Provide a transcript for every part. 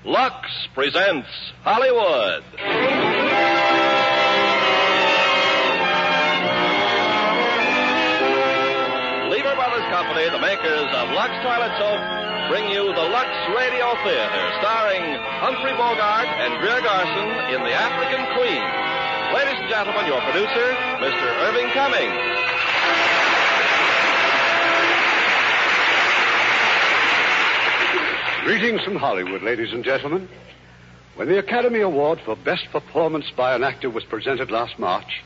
Lux presents Hollywood. Lever Brothers Company, the makers of Lux Toilet Soap, bring you the Lux Radio Theater, starring Humphrey Bogart and Greer Garson in The African Queen. Ladies and gentlemen, your producer, Mr. Irving Cummings. Greetings from Hollywood, ladies and gentlemen. When the Academy Award for Best Performance by an Actor was presented last March,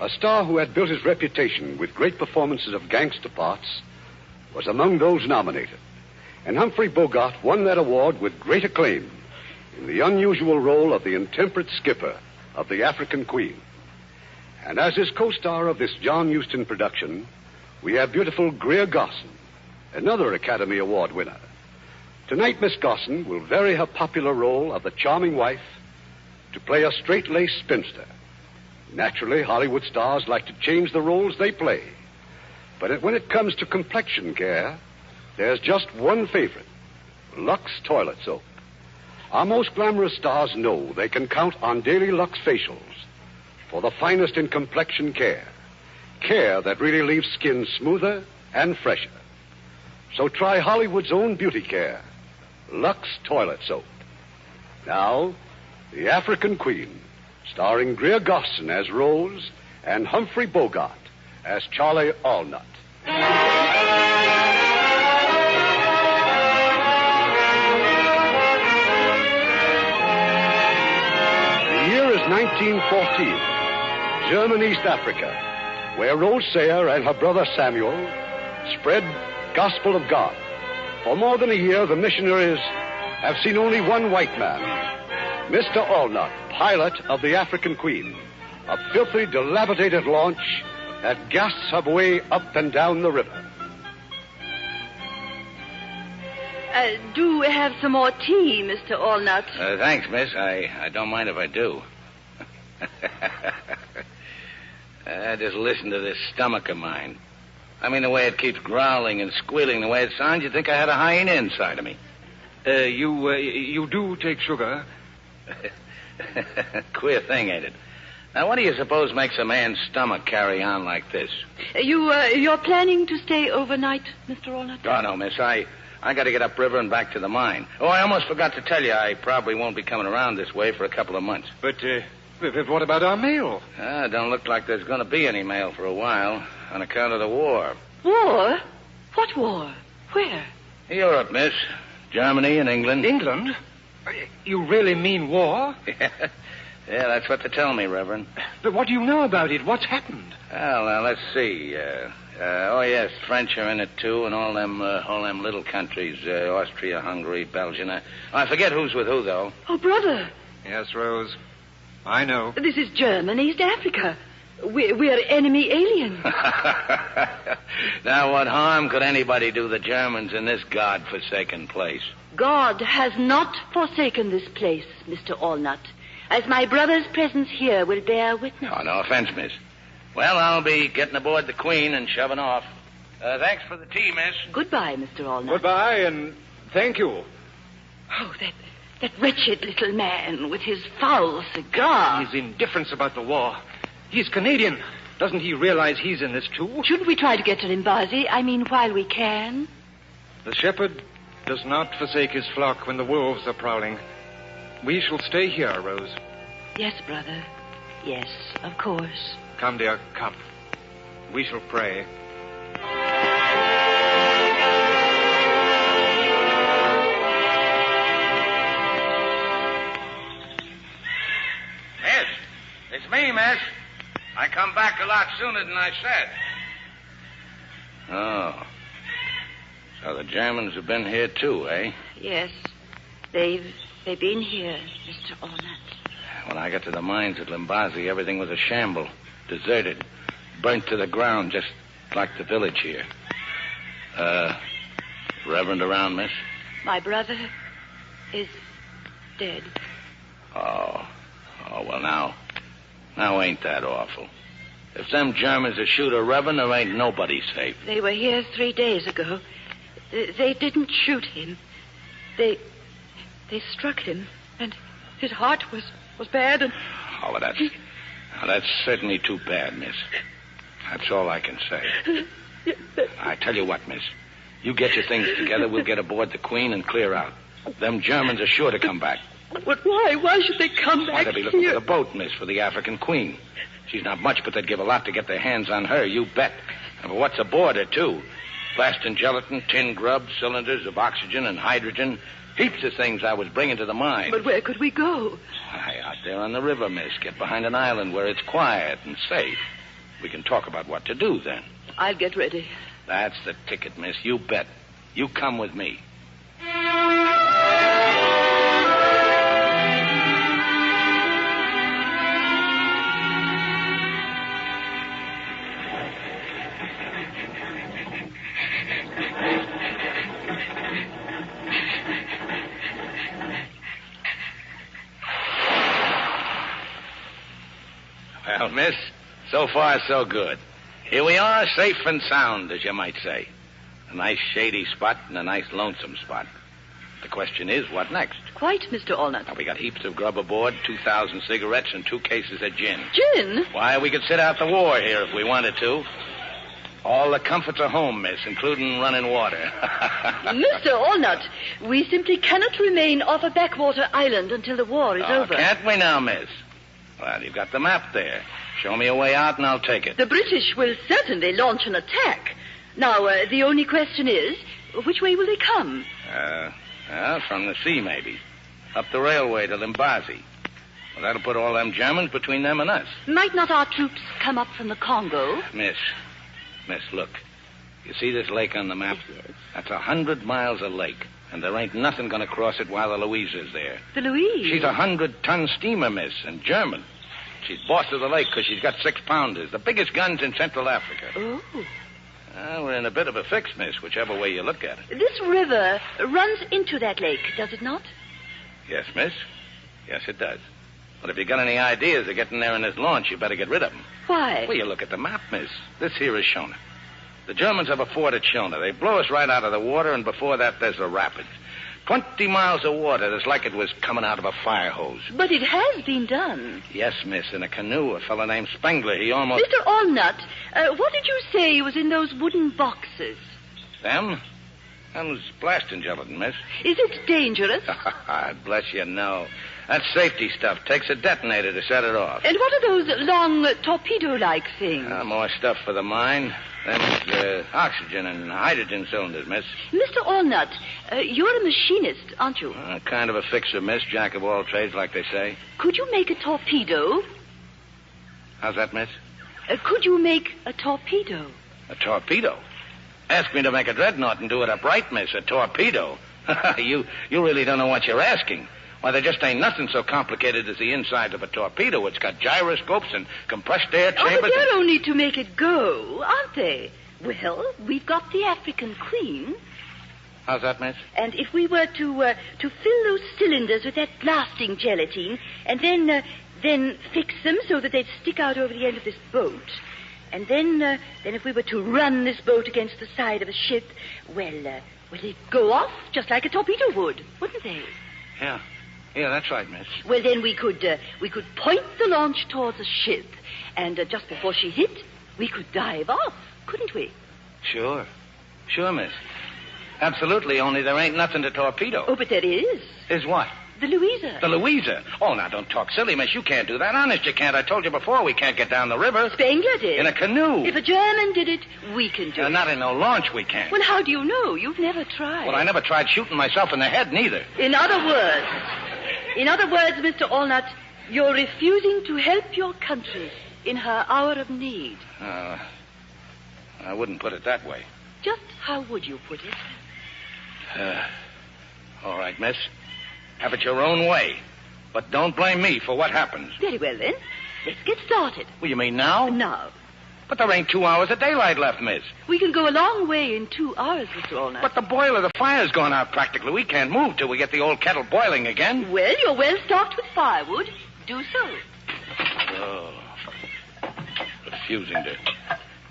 a star who had built his reputation with great performances of gangster parts was among those nominated. And Humphrey Bogart won that award with great acclaim in the unusual role of the intemperate skipper of The African Queen. And as his co-star of this John Huston production, we have beautiful Greer Garson, another Academy Award winner. Tonight, Miss Garson will vary her popular role of the charming wife to play a straight-laced spinster. Naturally, Hollywood stars like to change the roles they play. But when it comes to complexion care, there's just one favorite, Lux Toilet Soap. Our most glamorous stars know they can count on daily Lux facials for the finest in complexion care. Care that really leaves skin smoother and fresher. So try Hollywood's own beauty care, Lux Toilet Soap. Now, The African Queen, starring Greer Garson as Rose and Humphrey Bogart as Charlie Allnut. The year is 1914, German, East Africa, where Rose Sayer and her brother Samuel spread gospel of God. For more than a year, the missionaries have seen only one white man, Mr. Allnut, pilot of the African Queen, a filthy, dilapidated launch that gasps her way up and down the river. Do we have some more tea, Mr. Allnut? Thanks, miss. I don't mind if I do. Just listen to this stomach of mine. I mean, the way it keeps growling and squealing, the way it sounds, you'd think I had a hyena inside of me. You do take sugar? Queer thing, ain't it? Now, what do you suppose makes a man's stomach carry on like this? You're planning to stay overnight, Mr. Allnut? Oh, no, miss. I got to get upriver and back to the mine. Oh, I almost forgot to tell you, I probably won't be coming around this way for a couple of months. But what about our mail? Don't look like there's going to be any mail for a while on account of the war. War? What war? Where? Europe, miss. Germany and England. England? You really mean war? Yeah, that's what they tell me, Reverend. But what do you know about it? What's happened? Well, let's see. Oh, yes, French are in it, too, and all them little countries, Austria, Hungary, Belgium. I forget who's with who, though. Oh, brother. Yes, Rose. I know. This is German, East Africa. We're enemy aliens. Now, what harm could anybody do the Germans in this God-forsaken place? God has not forsaken this place, Mr. Allnut, as my brother's presence here will bear witness. Oh, no offense, miss. Well, I'll be getting aboard the Queen and shoving off. Thanks for the tea, miss. Goodbye, Mr. Allnut. Goodbye, and thank you. Oh, that wretched little man with his foul cigar. His indifference about the war. He's Canadian. Doesn't he realize he's in this, too? Shouldn't we try to get to Limbazi? I mean, while we can? The shepherd does not forsake his flock when the wolves are prowling. We shall stay here, Rose. Yes, brother. Yes, of course. Come, dear, come. We shall pray. Miss, it's me, miss. I come back a lot sooner than I said. Oh. So the Germans have been here, too, eh? Yes. They've been here, Mr. Allnut. When I got to the mines at Limbazi, everything was a shamble. Deserted. Burnt to the ground, just like the village here. Reverend around, miss? My brother is dead. Oh, well, now ain't that awful. If them Germans will shoot a reverend, there ain't nobody safe. They were here 3 days ago. They didn't shoot him. They They struck him, and his heart was bad, and... Oh, that's certainly too bad, miss. That's all I can say. I tell you what, miss. You get your things together, we'll get aboard the Queen and clear out. Them Germans are sure to come back. But why? Why should they come back? Why, they'll be looking for the boat, miss, for the African Queen. She's not much, but they'd give a lot to get their hands on her, you bet. And for what's aboard her, too. Plastin gelatin, tin grub, cylinders of oxygen and hydrogen. Heaps of things I was bringing to the mine. But where could we go? Why, out there on the river, miss. Get behind an island where it's quiet and safe. We can talk about what to do then. I'll get ready. That's the ticket, miss. You bet. You come with me. Well, miss, so far so good. Here we are, safe and sound, as you might say. A nice shady spot and a nice lonesome spot. The question is, what next? Quite, Mr. Allnut. Now, we got heaps of grub aboard, 2,000 cigarettes, and 2 cases of gin. Gin? Why, we could sit out the war here if we wanted to. All the comforts of home, miss, including running water. Mr. Allnut, we simply cannot remain off a backwater island until the war is over. Can't we now, miss? Well, you've got the map there. Show me a way out and I'll take it. The British will certainly launch an attack. Now, the only question is, which way will they come? From the sea, maybe. Up the railway to Limbazi. Well, that'll put all them Germans between them and us. Might not our troops come up from the Congo? Miss, look. You see this lake on the map? Yes. That's 100 miles of lake, and there ain't nothing going to cross it while the Louisa's there. The Louise? She's a 100-ton steamer, miss, and German. She's boss of the lake because she's got 6-pounders, the biggest guns in Central Africa. Oh. We're in a bit of a fix, miss, whichever way you look at it. This river runs into that lake, does it not? Yes, miss. Yes, it does. But if you got any ideas of getting there in this launch, you better get rid of them. Why? Well, you look at the map, miss. This here is Shona. The Germans have a fort at Shona. They blow us right out of the water, and before that, there's the rapids. 20 miles of water that's like it was coming out of a fire hose. But it has been done. Yes, miss, in a canoe. A fellow named Spengler, he almost... Mr. Allnut, what did you say was in those wooden boxes? Them? Them's blasting gelatin, miss. Is it dangerous? Bless you, no. That's safety stuff. Takes a detonator to set it off. And what are those long torpedo-like things? More stuff for the mine. Them's oxygen and hydrogen cylinders, miss. Mr. Allnut, you're a machinist, aren't you? Kind of a fixer, miss. Jack of all trades, like they say. Could you make a torpedo? How's that, miss? Could you make a torpedo? A torpedo? Ask me to make a dreadnought and do it upright, miss. A torpedo? You really don't know what you're asking. Why, there just ain't nothing so complicated as the inside of a torpedo. It's got gyroscopes and compressed air chambers. Oh, but they're only to make it go, aren't they? Well, we've got the African Queen. How's that, miss? And if we were to fill those cylinders with that blasting gelatine, and then fix them so that they'd stick out over the end of this boat, and then if we were to run this boat against the side of a ship, well, they'd go off just like a torpedo would, wouldn't they? Yeah, that's right, miss. Well, then we could point the launch towards a ship, and just before she hit, we could dive off, couldn't we? Sure, miss. Absolutely, only there ain't nothing to torpedo. Oh, but there is. Is what? The Louisa. The Louisa? Oh, now, don't talk silly, miss. You can't do that. Honest, you can't. I told you before we can't get down the river. Spengler did. In a canoe. If a German did it, we can do it. Not in no launch, we can't. Well, how do you know? You've never tried. Well, I never tried shooting myself in the head, neither. In other words, Mr. Allnut, you're refusing to help your country in her hour of need. I wouldn't put it that way. Just how would you put it? All right, miss. Have it your own way. But don't blame me for what happens. Very well, then. Let's get started. Well, you mean now? Now. But there ain't 2 hours of daylight left, miss. We can go a long way in 2 hours, Mr. Allnut. But the boiler, the fire's gone out practically. We can't move till we get the old kettle boiling again. Well, you're well stocked with firewood. Do so. Oh. Refusing to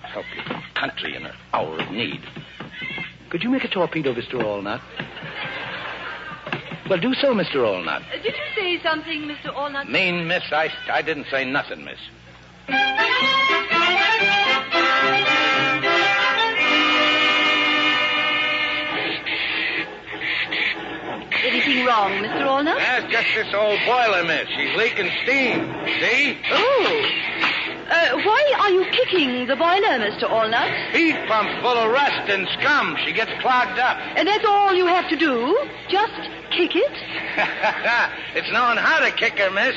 help your country in her hour of need. Could you make a torpedo, Mr. Allnut? Well, do so, Mr. Allnut. Did you say something, Mr. Allnut? Mean, miss, I didn't say nothing, miss. Anything wrong, Mr. Allnut? That's just this old boiler, miss. She's leaking steam. See? Oh. Why are you kicking the boiler, Mr. Allnut? Feed pump full of rust and scum. She gets clogged up. And that's all you have to do? Just kick it? It's knowing how to kick her, miss.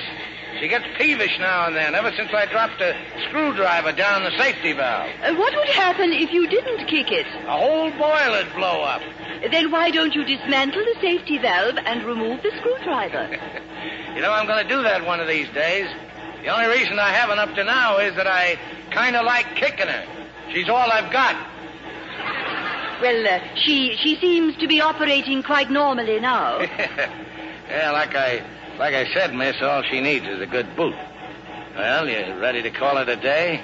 She gets peevish now and then, ever since I dropped a screwdriver down the safety valve. What would happen if you didn't kick it? The whole boiler'd blow up. Then why don't you dismantle the safety valve and remove the screwdriver? You know, I'm going to do that one of these days. The only reason I haven't up to now is that I kind of like kicking her. She's all I've got. Well, she seems to be operating quite normally now. Yeah, like I said, miss, all she needs is a good boot. Well, you ready to call it a day?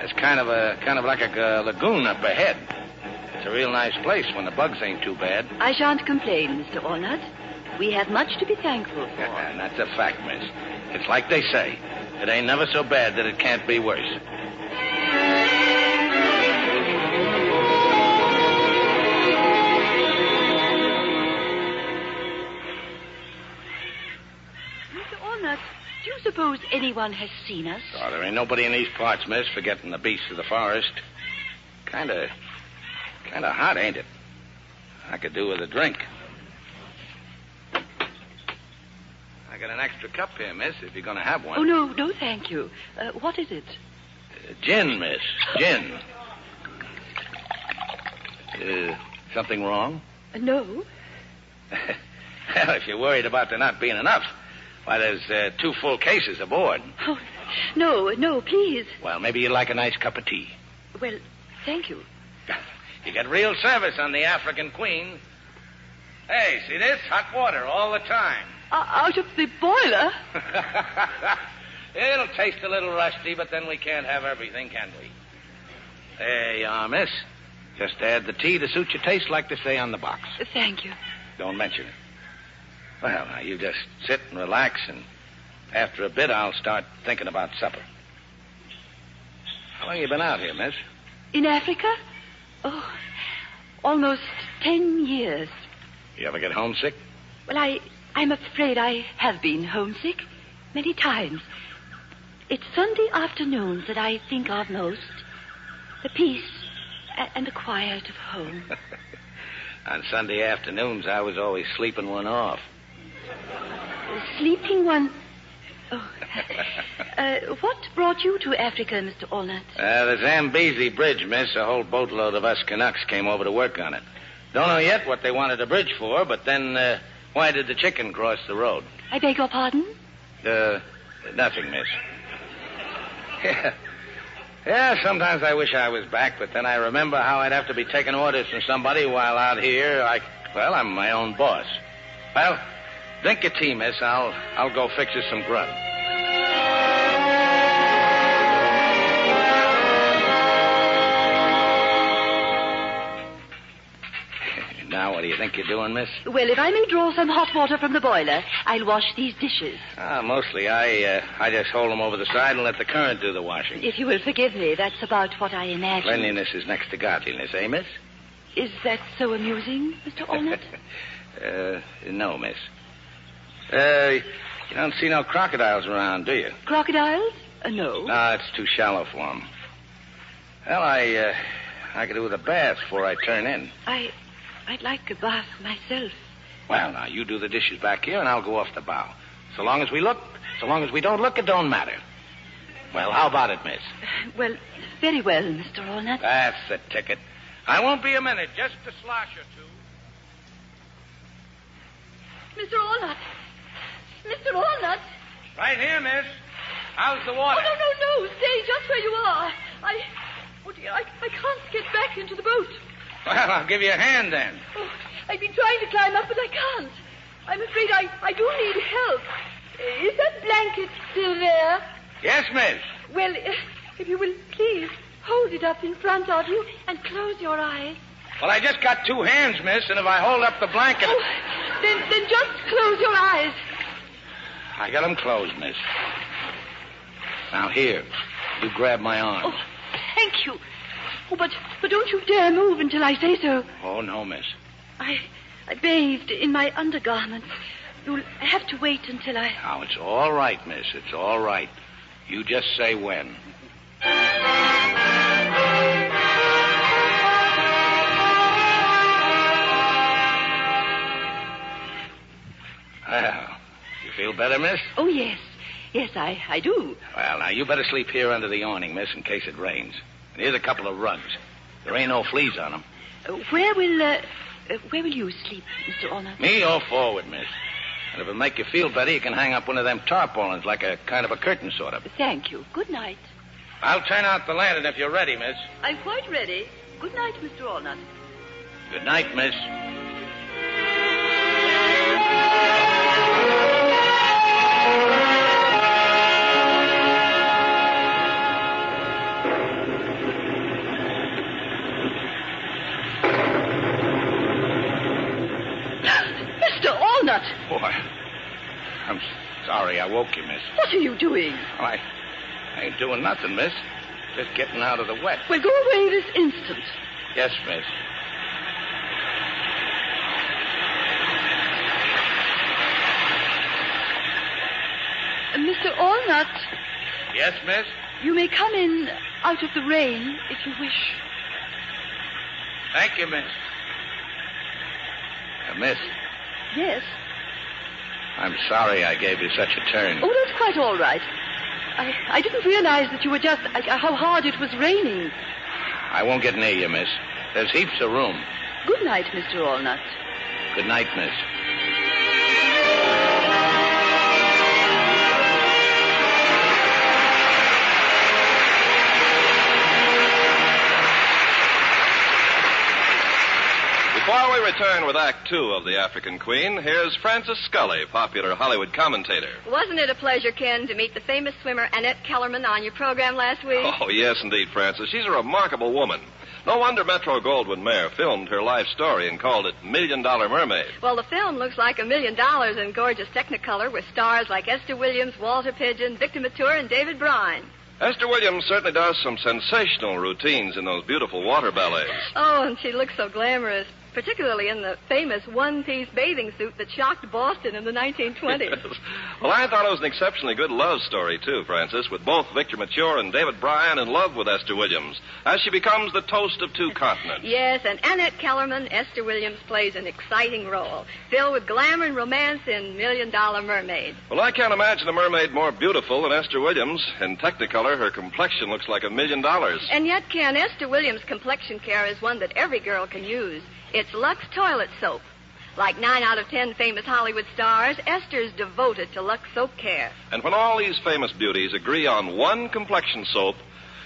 It's kind of like a lagoon up ahead. It's a real nice place when the bugs ain't too bad. I shan't complain, Mr. Allnut. We have much to be thankful for. And that's a fact, miss. It's like they say. It ain't never so bad that it can't be worse. Mr. Allnut, do you suppose anyone has seen us? Oh, there ain't nobody in these parts, miss, forgetting the beasts of the forest. Kind of hot, ain't it? I could do with a drink. I got an extra cup here, miss, if you're going to have one. Oh, no, thank you. What is it? Gin, miss. Gin. Something wrong? No. Well, if you're worried about there not being enough, why, there's 2 full cases aboard. Oh, no, please. Well, maybe you'd like a nice cup of tea. Well, thank you. You get real service on the African Queen. Hey, see this? Hot water all the time. Out of the boiler? It'll taste a little rusty, but then we can't have everything, can we? There you are, miss. Just add the tea to suit your taste, like they say on the box. Thank you. Don't mention it. Well, now, you just sit and relax, and after a bit, I'll start thinking about supper. How long you been out here, miss? In Africa? Oh, almost 10 years. You ever get homesick? Well, I'm afraid I have been homesick many times. It's Sunday afternoons that I think of most. The peace and the quiet of home. On Sunday afternoons, I was always sleeping one off. Sleeping one? Oh. What brought you to Africa, Mr. Allnut? The Zambezi Bridge, miss. A whole boatload of us Canucks came over to work on it. Don't know yet what they wanted a bridge for, but then why did the chicken cross the road? I beg your pardon? Nothing, miss. Yeah, sometimes I wish I was back, but then I remember how I'd have to be taking orders from somebody while out here. I'm my own boss. Well, drink your tea, miss. I'll go fix you some grub. Now, what do you think you're doing, miss? Well, if I may draw some hot water from the boiler, I'll wash these dishes. Mostly I just hold them over the side and let the current do the washing. If you will forgive me, that's about what I imagine. Cleanliness is next to godliness, eh, miss? Is that so amusing, Mr. Allnut? No, miss. You don't see no crocodiles around, do you? Crocodiles? No. No, it's too shallow for them. Well, I could do with a bath before I turn in. I'd like a bath myself. Well, now, you do the dishes back here, and I'll go off the bow. So long as we don't look, it don't matter. Well, how about it, miss? Well, very well, Mr. Allnut. That's the ticket. I won't be a minute, just a slosh or two. Mr. Allnut! Mr. Allnut! Right here, miss. How's the water? Oh, no. Stay just where you are. I can't get back into the boat. Well, I'll give you a hand then. Oh, I've been trying to climb up, but I can't. I'm afraid I do need help. Is that blanket still there? Yes, miss. Well, if you will please hold it up in front of you and close your eyes. Well, I just got two hands, miss, and if I hold up the blanket... Oh, then just close your eyes. I got them closed, miss. Now, here. You grab my arm. Oh, thank you. Oh, but don't you dare move until I say so. Oh, no, miss. I bathed in my undergarments. You'll have to wait until I... Now, it's all right, miss. It's all right. You just say when. Well, you feel better, miss? Oh, yes. Yes, I do. Well, now, you better sleep here under the awning, miss, in case it rains. And here's a couple of rugs. There ain't no fleas on them. Where will you sleep, Mr. Allnut? Me all forward, miss. And if it'll make you feel better, you can hang up one of them tarpaulins, like a kind of a curtain, sort of. Thank you. Good night. I'll turn out the lantern if you're ready, miss. I'm quite ready. Good night, Mr. Allnut. Good night, miss. Mr. Allnut! Boy, I'm sorry I woke you, miss. What are you doing? Oh, I ain't doing nothing, miss. Just getting out of the wet. Well, go away this instant. Yes, miss. Mr. Allnut, Yes, miss? you may come in out of the rain if you wish. Thank you, miss. Miss, Yes. I'm sorry I gave you such a turn. Oh, that's quite all right. I didn't realize that you were just... how hard it was raining. I won't get near you, miss. There's heaps of room. Good night, Mr. Allnut. Good night, miss. Before we return with Act Two of The African Queen, here's Francis Scully, popular Hollywood commentator. Wasn't it a pleasure, Ken, to meet the famous swimmer Annette Kellerman on your program last week? Oh, yes, indeed, Francis. She's a remarkable woman. No wonder Metro-Goldwyn-Mayer filmed her life story and called it $1 Million Mermaid. Well, the film looks like $1 million in gorgeous Technicolor with stars like Esther Williams, Walter Pidgeon, Victor Mature, and David Bryan. Esther Williams certainly does some sensational routines in those beautiful water ballets. Oh, and she looks so glamorous, particularly in the famous one-piece bathing suit that shocked Boston in the 1920s. Well, I thought it was an exceptionally good love story, too, Francis, with both Victor Mature and David Bryan in love with Esther Williams, as she becomes the toast of two continents. Yes, and Annette Kellerman, Esther Williams, plays an exciting role, filled with glamour and romance in $1 Million Mermaid. Well, I can't imagine a mermaid more beautiful than Esther Williams. In Technicolor, her complexion looks like $1 million. And yet, Ken, Esther Williams' complexion care is one that every girl can use. It's Lux toilet soap. Like 9 out of 10 famous Hollywood stars, Esther's devoted to Lux soap care. And when all these famous beauties agree on one complexion soap,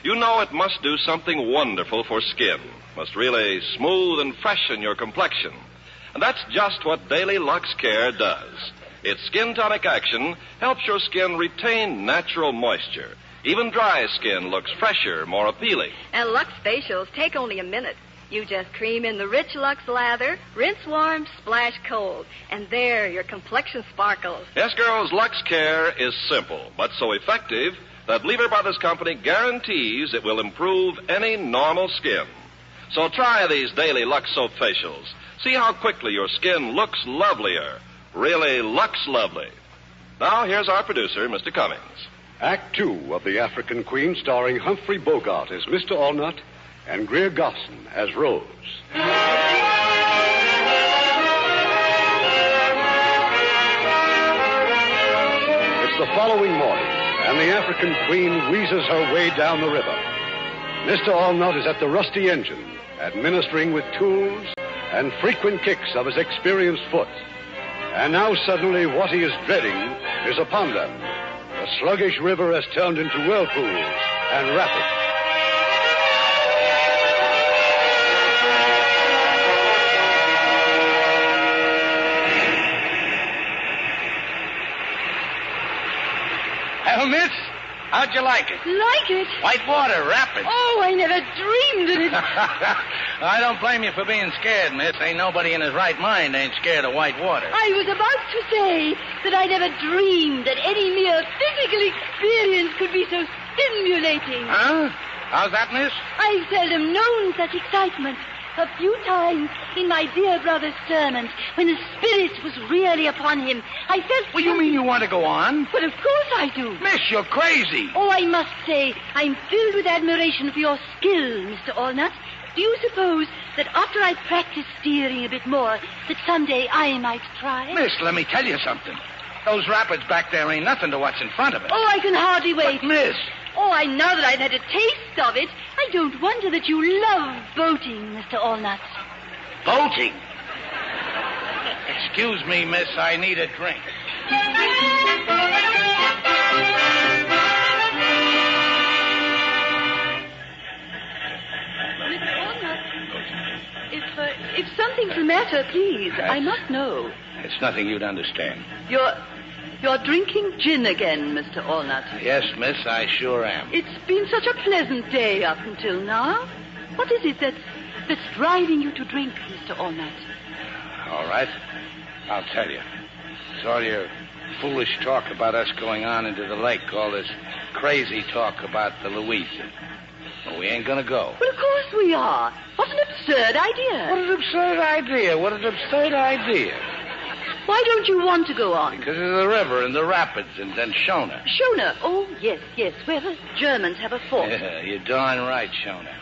you know it must do something wonderful for skin. Must really smooth and freshen your complexion. And that's just what Daily Lux Care does. Its skin tonic action helps your skin retain natural moisture. Even dry skin looks fresher, more appealing. And Lux facials take only a minute. You just cream in the rich Lux lather, rinse warm, splash cold, and there your complexion sparkles. Yes, girls, Lux Care is simple, but so effective that Lever Brothers Company guarantees it will improve any normal skin. So try these daily Lux soap facials. See how quickly your skin looks lovelier. Really Lux lovely. Now, here's our producer, Mr. Cummings. Act Two of The African Queen, starring Humphrey Bogart as Mr. Allnut and Greer Garson as Rose. It's the following morning, and the African Queen wheezes her way down the river. Mr. Allnut is at the rusty engine, administering with tools and frequent kicks of his experienced foot. And now suddenly what he is dreading is upon them. The sluggish river has turned into whirlpools and rapids. Well, miss, how'd you like it? Like it? White water, rapids. Oh, I never dreamed of it. I don't blame you for being scared, miss. Ain't nobody in his right mind ain't scared of white water. I was about to say that I never dreamed that any mere physical experience could be so stimulating. Huh? How's that, miss? I've seldom known such excitement. A few times in my dear brother's sermons, when the Spirit was really upon him, I felt... Well, you mean you want to go on? But of course I do. Miss, you're crazy. Oh, I must say, I'm filled with admiration for your skill, Mr. Allnut. Do you suppose that after I practice steering a bit more, that someday I might try? Miss, let me tell you something. Those rapids back there ain't nothing to what's in front of us. Oh, I can hardly wait. But, miss... Oh, I know that I've had a taste of it. I don't wonder that you love boating, Mr. Allnut. Boating? Excuse me, miss, I need a drink. Mr. Allnut, if something's the matter, please, I must know. It's nothing you'd understand. You're drinking gin again, Mr. Allnut. Yes, miss, I sure am. It's been such a pleasant day up until now. What is it that's driving you to drink, Mr. Allnut? All right. I'll tell you. It's all your foolish talk about us going on into the lake, all this crazy talk about the Louisa. Well, we ain't gonna go. Well, of course we are. What an absurd idea. What an absurd idea. What an absurd idea. Why don't you want to go on? Because of the river and the rapids and then Shona. Shona? Oh, yes, where the Germans have a fort. Yeah, you're darn right, Shona.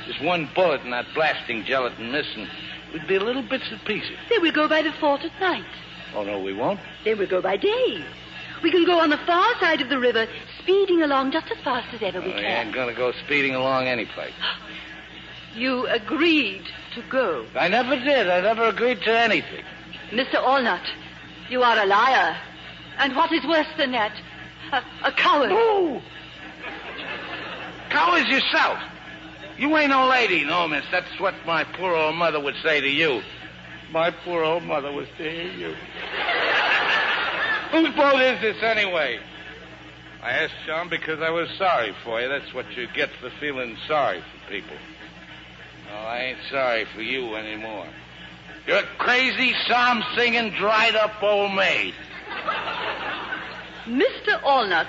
Just one bullet in that blasting gelatin missing. We'd be little bits and pieces. Then we'll go by the fort at night. Oh, no, we won't? Then we'll go by day. We can go on the far side of the river, speeding along just as fast as ever we can. We ain't gonna go speeding along any place. You agreed to go. I never did. I never agreed to anything. Mr. Allnut, you are a liar. And what is worse than that? A coward. No! Coward yourself. You ain't no lady, no, miss. That's what my poor old mother would say to you. My poor old mother would say to you. Whose boat is this, anyway? I asked John because I was sorry for you. That's what you get for feeling sorry for people. No, I ain't sorry for you anymore. You're a crazy, psalm-singing, dried-up old maid. Mr. Allnut,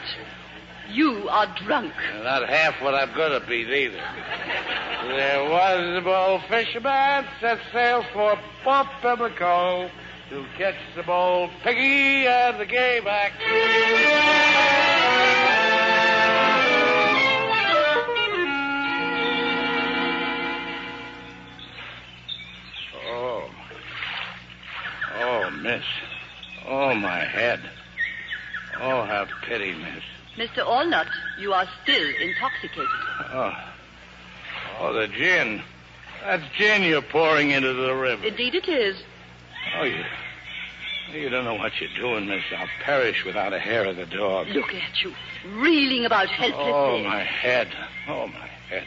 you are drunk. Not half what I'm going to be, either. There was a bold fisherman set sail for Port Pimlico to catch the bold piggy and the gayback. Oh, miss. Oh, my head. Oh, have pity, miss. Mr. Allnut, you are still intoxicated. Oh, the gin. That's gin you're pouring into the river. Indeed it is. Oh, you don't know what you're doing, miss. I'll perish without a hair of the dog. Look at you, reeling about helplessly. Oh, my head. Oh, my head.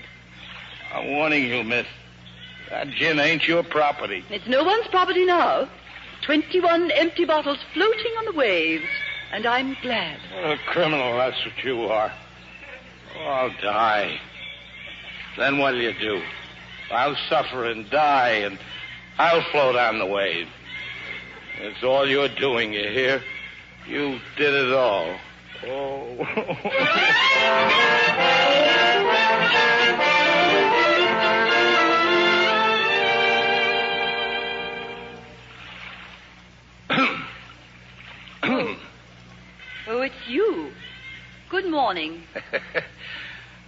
I'm warning you, miss. That gin ain't your property. It's no one's property now. 21 empty bottles floating on the waves, and I'm glad. Oh, a criminal, that's what you are. Oh, I'll die. Then what'll you do? I'll suffer and die, and I'll float on the wave. It's all you're doing, you hear? You did it all. Oh. Oh, it's you. Good morning.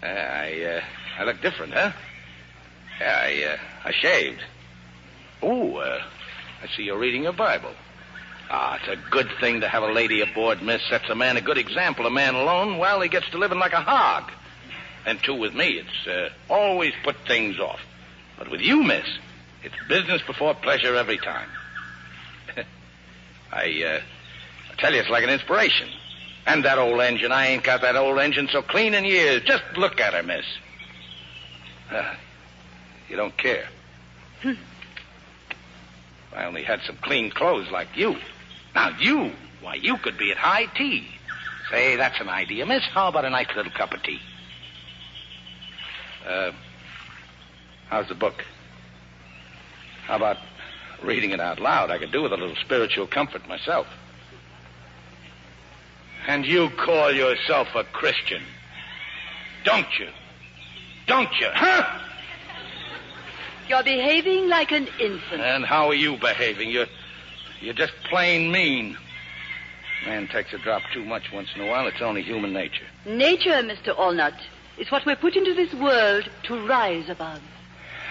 I look different, huh? Yeah, I shaved. Oh, I see you're reading your Bible. It's a good thing to have a lady aboard, miss. Sets a man a good example. A man alone, well, he gets to living like a hog. And, too, with me, it's always put things off. But with you, miss, it's business before pleasure every time. I tell you, it's like an inspiration. And that old engine, I ain't got that old engine so clean in years. Just look at her, miss. You don't care. If I only had some clean clothes like you. Now, you could be at high tea. Say, that's an idea, miss. How about a nice little cup of tea? How's the book? How about reading it out loud? I could do with a little spiritual comfort myself. And you call yourself a Christian, don't you? Don't you, huh? You're behaving like an infant. And how are you behaving? You're just plain mean. Man takes a drop too much once in a while. It's only human nature. Nature, Mr. Allnut, is what we're put into this world to rise above.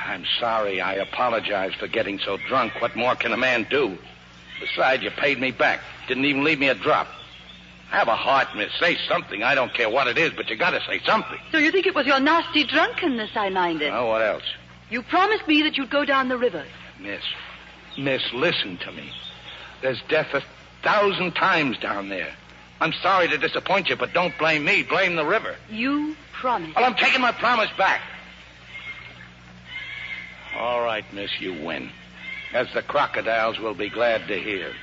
I'm sorry. I apologize for getting so drunk. What more can a man do? Besides, you paid me back. Didn't even leave me a drop. Have a heart, miss. Say something. I don't care what it is, but you got to say something. So you think it was your nasty drunkenness I minded? Oh, what else? You promised me that you'd go down the river. Miss, listen to me. There's death 1,000 times down there. I'm sorry to disappoint you, but don't blame me. Blame the river. You promised. Well, I'm taking my promise back. All right, miss, you win. As the crocodiles will be glad to hear.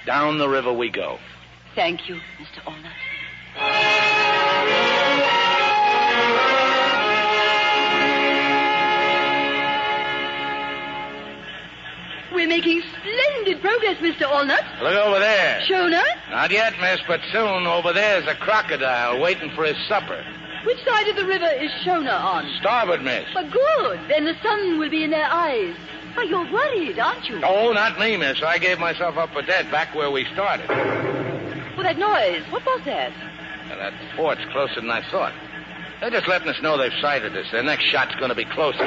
Down the river we go. Thank you, Mr. Allnut. We're making splendid progress, Mr. Allnut. Look over there. Shona? Not yet, miss, but soon. Over there's a crocodile waiting for his supper. Which side of the river is Shona on? Starboard, miss. But good. Then the sun will be in their eyes. Why, you're worried, aren't you? Oh, not me, miss. I gave myself up for dead back where we started. Well, that noise. What was that? Well, that fort's closer than I thought. They're just letting us know they've sighted us. Their next shot's going to be closer.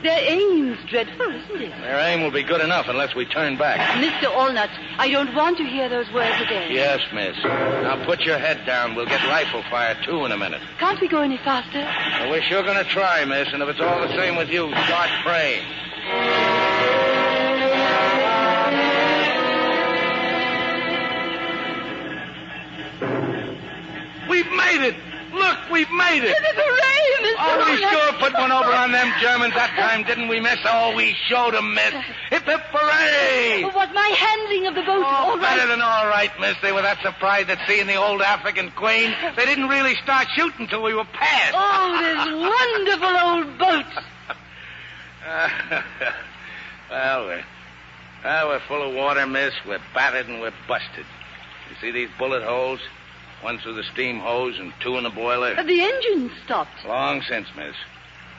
Their aim's dreadful, isn't it? Their aim will be good enough unless we turn back. Mr. Allnut, I don't want to hear those words again. Yes, miss. Now put your head down. We'll get rifle fire, too, in a minute. Can't we go any faster? Well, we're sure going to try, miss, and if it's all the same with you, start praying. We've made it! Look, we've made it! Hooray, Mr. Oh, we Allnut. sure put one over on them Germans that time, didn't we, miss? Oh, we showed them, miss. Hip, hip, hooray! Oh, was my handling of the boat Oh, all right? better than all right, miss. They were that surprised at seeing the old African queen. They didn't really start shooting till we were past. Oh, this wonderful old boat. Well, we're full of water, miss. We're battered and we're busted. You see these bullet holes? One through the steam hose and two in the boiler. The engine stopped. Long since, miss.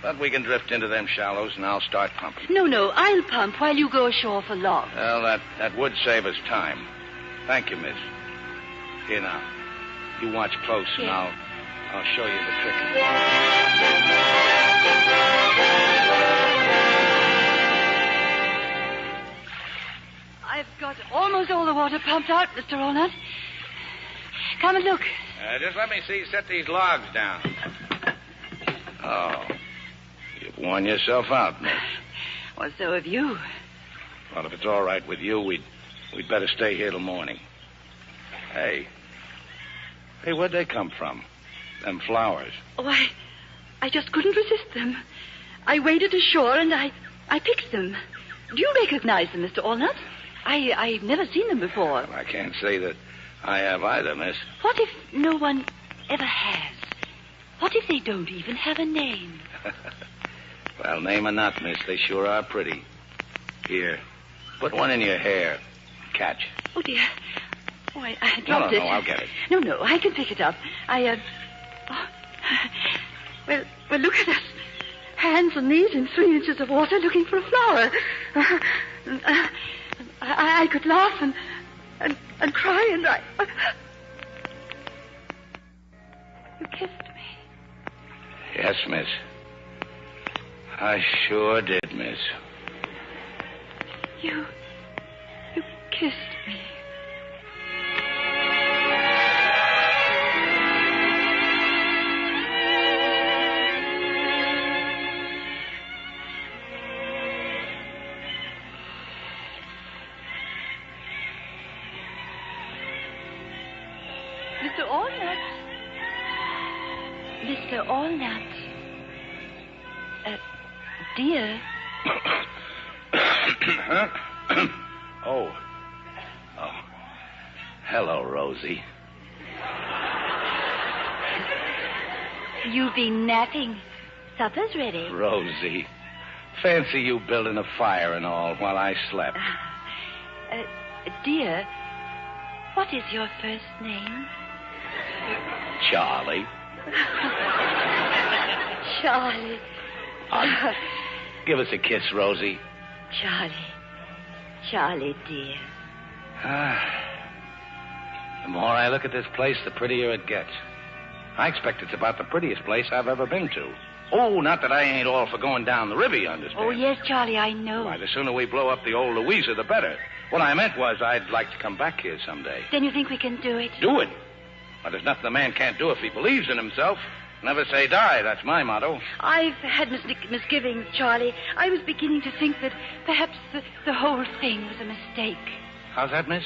But we can drift into them shallows and I'll start pumping. No, I'll pump while you go ashore for logs. Well, that would save us time. Thank you, miss. Here now. You watch close and I'll show you the trick. I've got almost all the water pumped out, Mr. Allnut. Come and look. Just let me set these logs down. Oh, you've worn yourself out, miss. Well, so have you. Well, if it's all right with you, we'd better stay here till morning. Hey, where'd they come from? Them flowers. Oh, I just couldn't resist them. I waded ashore and I picked them. Do you recognize them, Mr. Allnut? I've never seen them before. Well, I can't say that I have either, miss. What if no one ever has? What if they don't even have a name? Well, name or not, miss, they sure are pretty. Here, put one in your hair. Catch. Oh, dear. Oh, I dropped it. No, I'll get it. No, I can pick it up. Well, look at us. Hands and knees in 3 inches of water looking for a flower. I could laugh and cry and You kissed me. Yes, miss. I sure did, miss. You kissed me. Mr. Allnut. Mr. Allnut. Dear. Huh? Oh. Hello, Rosie. You've been napping. Supper's ready. Rosie, Fancy you building a fire and all while I slept. Dear, what is your first name? Charlie. Charlie. Give us a kiss, Rosie. Charlie, dear. The more I look at this place, the prettier it gets. I expect it's about the prettiest place I've ever been to. Oh, not that I ain't all for going down the river, you understand? Oh, yes, Charlie, I know. Why, the sooner we blow up the old Louisa, the better. What I meant was I'd like to come back here someday. Then you think we can do it? Do it? Well, there's nothing a man can't do if he believes in himself. Never say die, that's my motto. I've had misgivings, Charlie. I was beginning to think that perhaps the whole thing was a mistake. How's that, miss?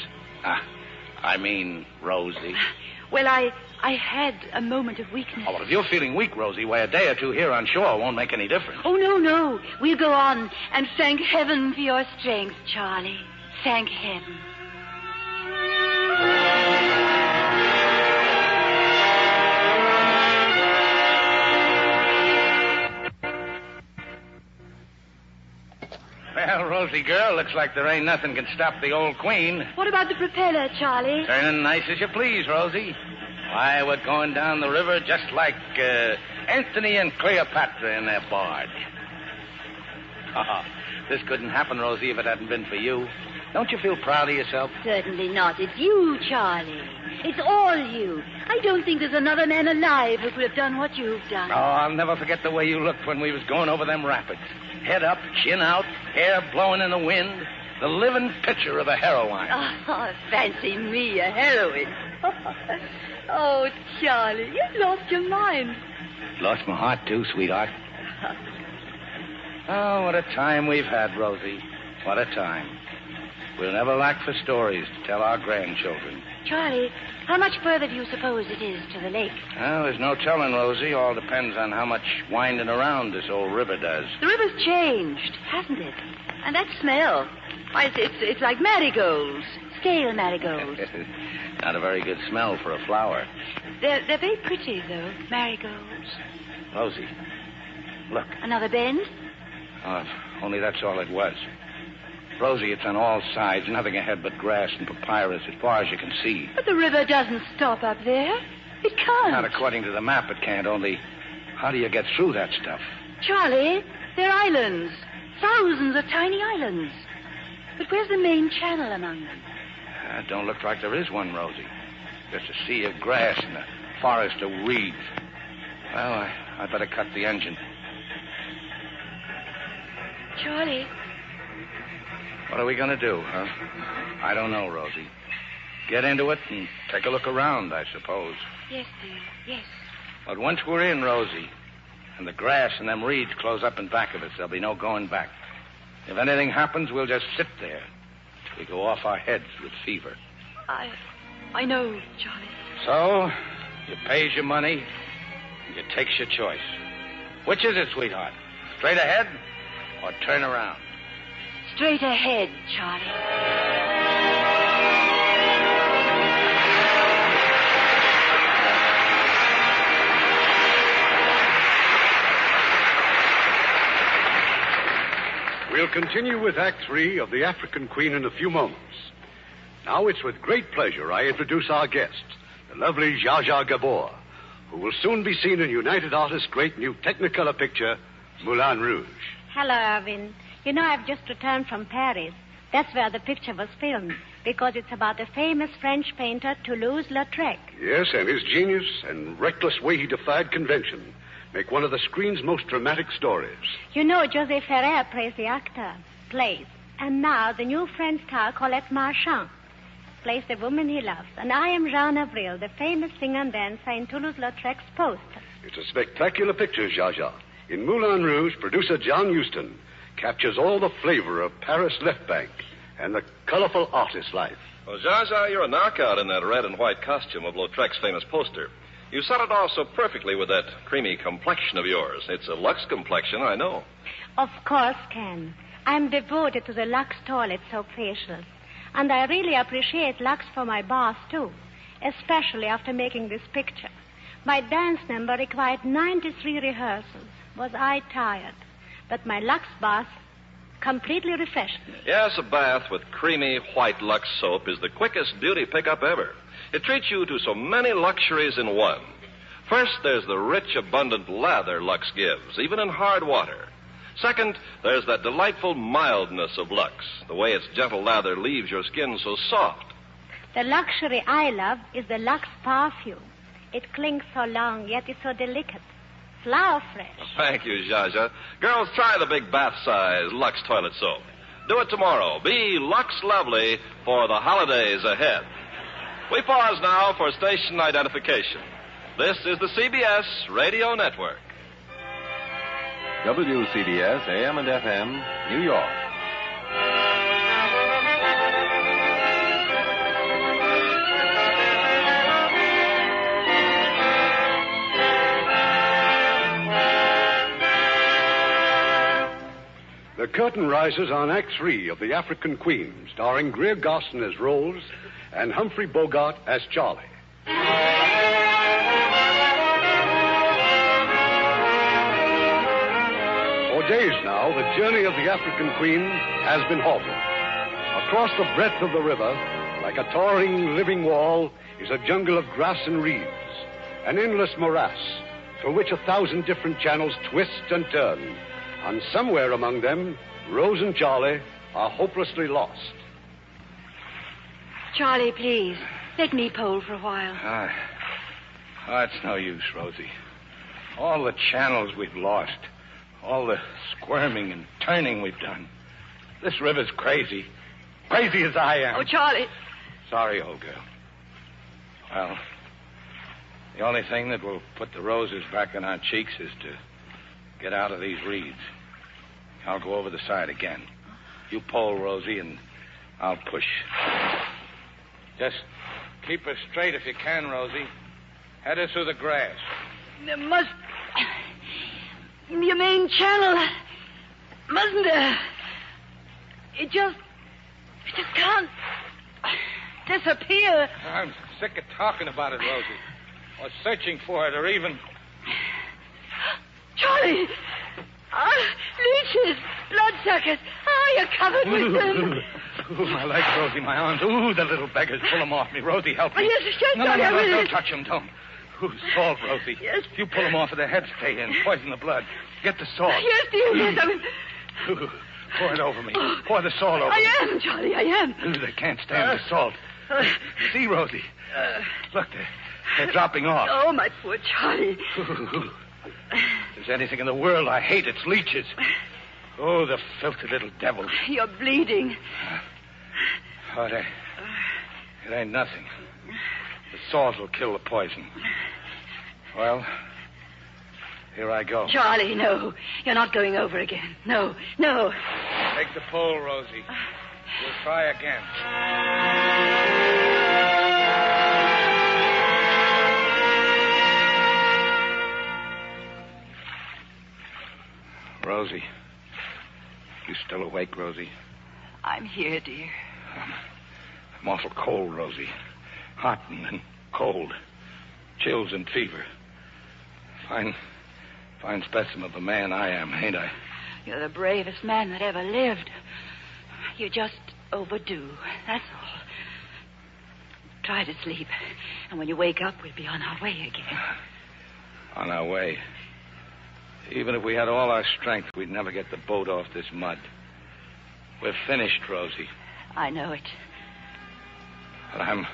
I mean, Rosie. Well, I had a moment of weakness. Oh, well, if you're feeling weak, Rosie, why, a day or two here on shore won't make any difference. Oh, no. We'll go on and thank heaven for your strength, Charlie. Thank heaven. Well, Rosie girl, looks like there ain't nothing can stop the old queen. What about the propeller, Charlie? Turning nice as you please, Rosie. Why, we're going down the river just like Anthony and Cleopatra in their barge. This couldn't happen, Rosie, if it hadn't been for you. Don't you feel proud of yourself? Certainly not. It's you, Charlie. It's all you. I don't think there's another man alive who could have done what you've done. Oh, I'll never forget the way you looked when we was going over them rapids. Head up, chin out, hair blowing in the wind. The living picture of a heroine. Oh, fancy me, a heroine. Oh, Charlie, you've lost your mind. Lost my heart, too, sweetheart. Oh, what a time we've had, Rosie. What a time. We'll never lack for stories to tell our grandchildren. Charlie, how much further do you suppose it is to the lake? Well, there's no telling, Rosie. All depends on how much winding around this old river does. The river's changed, hasn't it? And that smell. Why, it's like marigolds. Stale marigolds. Not a very good smell for a flower. They're very pretty, though, marigolds. Rosie, look. Another bend? Oh, only that's all it was. Rosie, it's on all sides, nothing ahead but grass and papyrus as far as you can see. But the river doesn't stop up there. It can't. Not according to the map, it can't. Only, how do you get through that stuff? Charlie, they're islands. Thousands of tiny islands. But where's the main channel among them? Don't look like there is one, Rosie. Just a sea of grass and a forest of reeds. Well, I'd better cut the engine. Charlie. What are we going to do, huh? I don't know, Rosie. Get into it and take a look around, I suppose. Yes, dear, yes. But once we're in, Rosie, and the grass and them reeds close up in back of us, there'll be no going back. If anything happens, we'll just sit there till we go off our heads with fever. I know, Charlie. So, you pays your money, and you takes your choice. Which is it, sweetheart? Straight ahead or turn around? Straight ahead, Charlie. We'll continue with Act 3 of The African Queen in a few moments. Now it's with great pleasure I introduce our guest, the lovely Zsa Zsa Gabor, who will soon be seen in United Artists' great new Technicolor picture, Moulin Rouge. Hello, Irvin. You know, I've just returned from Paris. That's where the picture was filmed, because it's about the famous French painter Toulouse-Lautrec. Yes, and his genius and reckless way he defied convention make one of the screen's most dramatic stories. You know, José Ferrer plays the actor. And now the new French star, Colette Marchand, plays the woman he loves. And I am Jean Avril, the famous singer and dancer in Toulouse-Lautrec's poster. It's a spectacular picture, Zsa Zsa. In Moulin Rouge, producer John Huston captures all the flavor of Paris left bank and the colorful artist life. Well, Zsa Zsa, you're a knockout in that red and white costume of Lautrec's famous poster. You set it off so perfectly with that creamy complexion of yours. It's a Lux complexion, I know. Of course, Ken. I'm devoted to the Lux toilet soap facials. And I really appreciate Lux for my bath, too, especially after making this picture. My dance number required 93 rehearsals. Was I tired? but my Lux bath completely refreshed me. Yes, a bath with creamy white Lux soap is the quickest beauty pickup ever. It treats you to so many luxuries in one. First, there's the rich, abundant lather Lux gives, even in hard water. Second, there's that delightful mildness of Lux, the way its gentle lather leaves your skin so soft. The luxury I love is the Lux perfume. It clings so long, yet is so delicate. Flower fresh. Thank you, Zsa. Girls, try the big bath-size Lux toilet soap. Do it tomorrow. Be Lux lovely for the holidays ahead. We pause now for station identification. This is the CBS Radio Network. WCBS, AM and FM, New York. The curtain rises on Act 3 of The African Queen, starring Greer Garson as Rose and Humphrey Bogart as Charlie. For days now, the journey of the African Queen has been halted. Across the breadth of the river, like a towering living wall, is a jungle of grass and reeds, an endless morass through which 1,000 different channels twist and turn. And somewhere among them, Rose and Charlie are hopelessly lost. Charlie, please, let me pole for a while. It's no use, Rosie. All the channels we've lost, all the squirming and turning we've done. This river's crazy. Crazy as I am. Oh, Charlie. Sorry, old girl. Well, the only thing that will put the roses back on our cheeks is to get out of these reeds. I'll go over the side again. You pole, Rosie, and I'll push. Just keep her straight if you can, Rosie. Head her through the grass. There must... Your main channel... Mustn't there... It just can't... disappear. I'm sick of talking about it, Rosie. Or searching for it, or even... Charlie! Leeches! Bloodsuckers! Oh, you're covered with them. Ooh, my legs, Rosie, my arms. Ooh, the little beggars. Pull them off me. Rosie, help me. Oh, yes, No, Charlie. don't touch them, don't. Ooh, salt, Rosie. Yes. If you pull them off of their heads, stay in. Poison the blood. Get the salt. Yes, dear, yes. I mean... Ooh, pour it over me. Pour the salt over me. I am, Charlie, I am. Ooh, they can't stand the salt. See, Rosie. Look, they're dropping off. Oh, my poor Charlie. Ooh. If there's anything in the world I hate, it's leeches. Oh, the filthy little devils. You're bleeding. Oh, it ain't nothing. The salt will kill the poison. Well, here I go. Charlie, no. You're not going over again. No. Take the pole, Rosie. We'll try again. Rosie. You still awake, Rosie? I'm here, dear. I'm awful cold, Rosie. Hot and cold. Chills and fever. Fine specimen of a man I am, ain't I? You're the bravest man that ever lived. You're just overdue. That's all. Try to sleep. And when you wake up, we'll be on our way again. On our way. Even if we had all our strength, we'd never get the boat off this mud. We're finished, Rosie. I know it. But I'm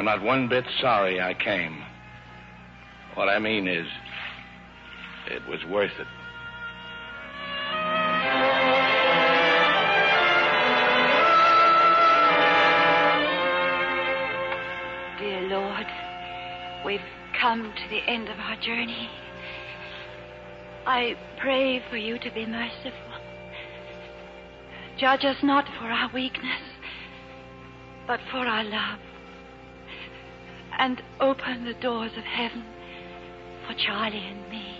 not one bit sorry I came. What I mean is, it was worth it. Dear Lord, we've come to the end of our journey. I pray for you to be merciful. Judge us not for our weakness, but for our love. And open the doors of heaven for Charlie and me.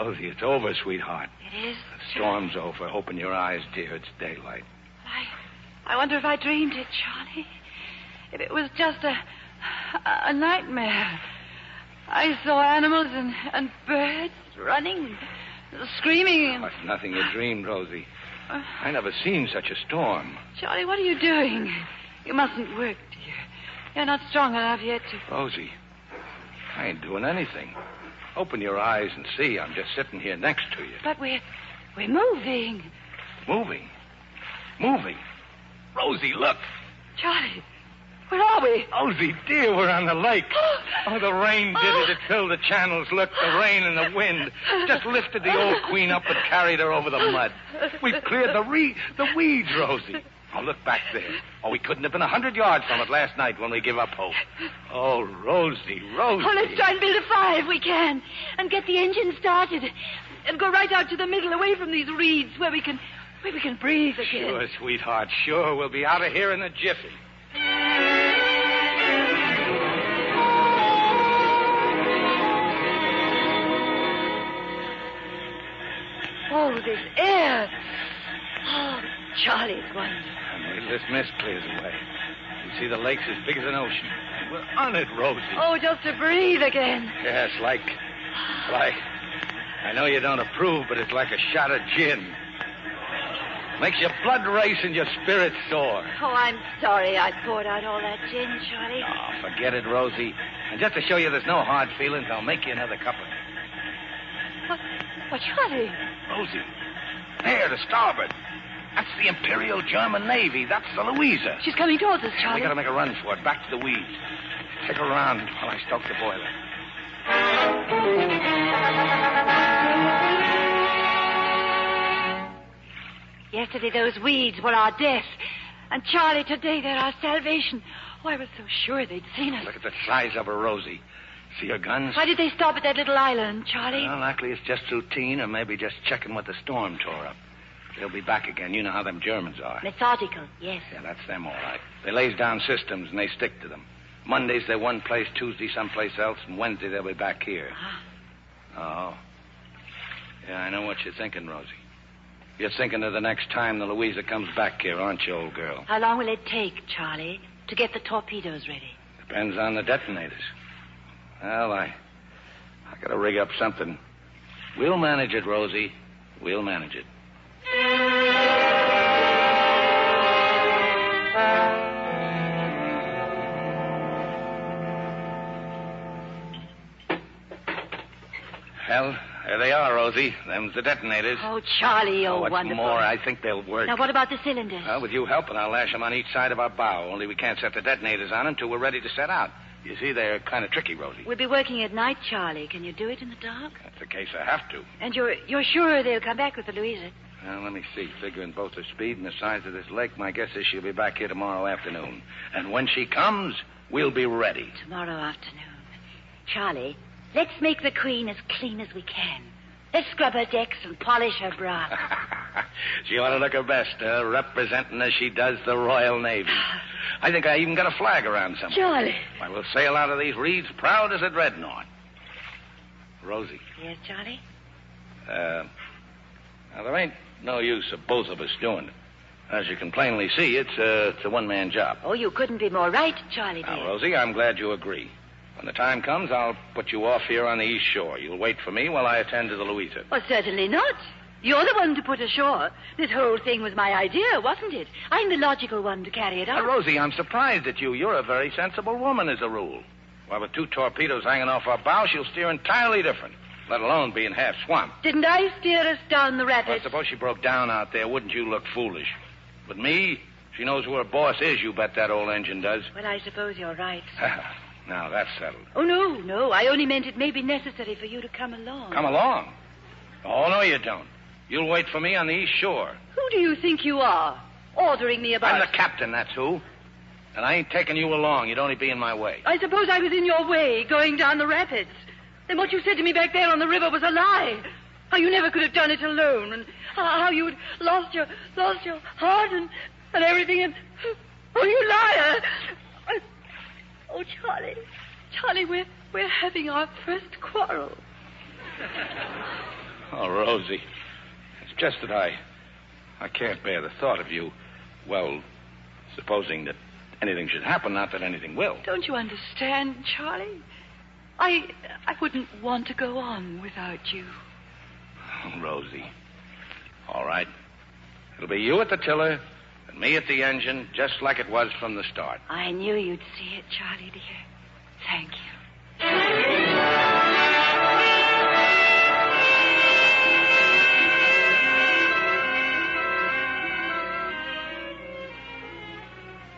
Rosie, it's over, sweetheart. It is? The storm's over. Open your eyes, dear. It's daylight. I wonder if I dreamed it, Charlie. If it was just a nightmare. I saw animals and birds running, screaming. Oh, it's nothing you dreamed, Rosie. I never seen such a storm. Charlie, what are you doing? You mustn't work, dear. You're not strong enough yet to... Rosie, I ain't doing anything. Open your eyes and see. I'm just sitting here next to you. But we're moving. Moving? Moving? Rosie, look. Charlie, where are we? Rosie, dear, we're on the lake. Oh, the rain did it. It filled the channels. Look, the rain and the wind just lifted the old queen up and carried her over the mud. We've cleared the weeds, Rosie. Oh, look back there. Oh, we couldn't have been 100 yards from it last night when we give up hope. Oh, Rosie. Oh, let's try and build a fire if we can. And get the engine started. And go right out to the middle, away from these reeds, where we can breathe again. Sure, sweetheart, sure. We'll be out of here in a jiffy. Oh, this air. Oh, Charlie, it's wonderful. And wait till this mist clears away. You see the lake's as big as an ocean. We're on it, Rosie. Oh, just to breathe again. Yes, like... I know you don't approve, but it's like a shot of gin. Makes your blood race and your spirits soar. Oh, I'm sorry I poured out all that gin, Charlie. Oh, forget it, Rosie. And just to show you there's no hard feelings, I'll make you another cup of it. What, Charlie? Rosie, there, to starboard. That's the Imperial German Navy. That's the Louisa. She's coming towards us, Charlie. We gotta make a run for it, back to the weeds. Stick around while I stoke the boiler. Yesterday those weeds were our death. And Charlie, today they're our salvation. Oh, I was so sure they'd seen us. Look at the size of her, Rosie. See her guns? Why did they stop at that little island, Charlie? Well, likely it's just routine, or maybe just checking what the storm tore up. They'll be back again. You know how them Germans are. Methodical, yes. Yeah, that's them, all right. They lays down systems, and they stick to them. Mondays, they're one place, Tuesday, someplace else, and Wednesday, they'll be back here. Oh. Yeah, I know what you're thinking, Rosie. You're thinking of the next time the Louisa comes back here, aren't you, old girl? How long will it take, Charlie, to get the torpedoes ready? Depends on the detonators. Well, I gotta rig up something. We'll manage it, Rosie. We'll manage it. Well, there they are, Rosie. Them's the detonators. Oh, Charlie, what's wonderful. more, I think they'll work. Now, what about the cylinders? Well, with you helping, I'll lash them on each side of our bow. Only we can't set the detonators on until we're ready to set out. You see, they're kind of tricky, Rosie. We'll be working at night, Charlie. Can you do it in the dark? That's the case I have to. And you're sure they'll come back with the Louisa? Well, let me see. Figuring both the speed and the size of this lake, my guess is she'll be back here tomorrow afternoon. And when she comes, we'll be ready. Tomorrow afternoon. Charlie, let's make the Queen as clean as we can. Let's scrub her decks and polish her brass. She ought to look her best, representing as she does the Royal Navy. I think I even got a flag around somewhere. Charlie. Why, we'll sail out of these reeds proud as a dreadnought. Rosie. Yes, Charlie? Now, there ain't no use of both of us doing it. As you can plainly see, it's a one-man job. Oh, you couldn't be more right, Charlie, dear. Now, Rosie, I'm glad you agree. When the time comes, I'll put you off here on the east shore. You'll wait for me while I attend to the Louisa. Well, certainly not. You're the one to put ashore. This whole thing was my idea, wasn't it? I'm the logical one to carry it out. Rosie, I'm surprised at you. You're a very sensible woman, as a rule. Why, with 2 torpedoes hanging off our bow, she'll steer entirely different, let alone being half swamped. Didn't I steer us down the rapids? Well, suppose she broke down out there. Wouldn't you look foolish? But me, she knows who her boss is, you bet that old engine does. Well, I suppose you're right. Now, that's settled. Oh, no. I only meant it may be necessary for you to come along. Come along? Oh, no, you don't. You'll wait for me on the east shore. Who do you think you are? Ordering me about... I'm the captain, that's who. And I ain't taking you along. You'd only be in my way. I suppose I was in your way, going down the rapids. Then what you said to me back there on the river was a lie. How you never could have done it alone, and how you'd lost your heart and everything, and... Oh, you liar! Oh, Charlie, we're having our first quarrel. Oh, Rosie. It's just that I can't bear the thought of you, well, supposing that anything should happen, not that anything will. Don't you understand, Charlie? I wouldn't want to go on without you. Oh, Rosie. All right. It'll be you at the tiller and me at the engine, just like it was from the start. I knew you'd see it, Charlie, dear. Thank you.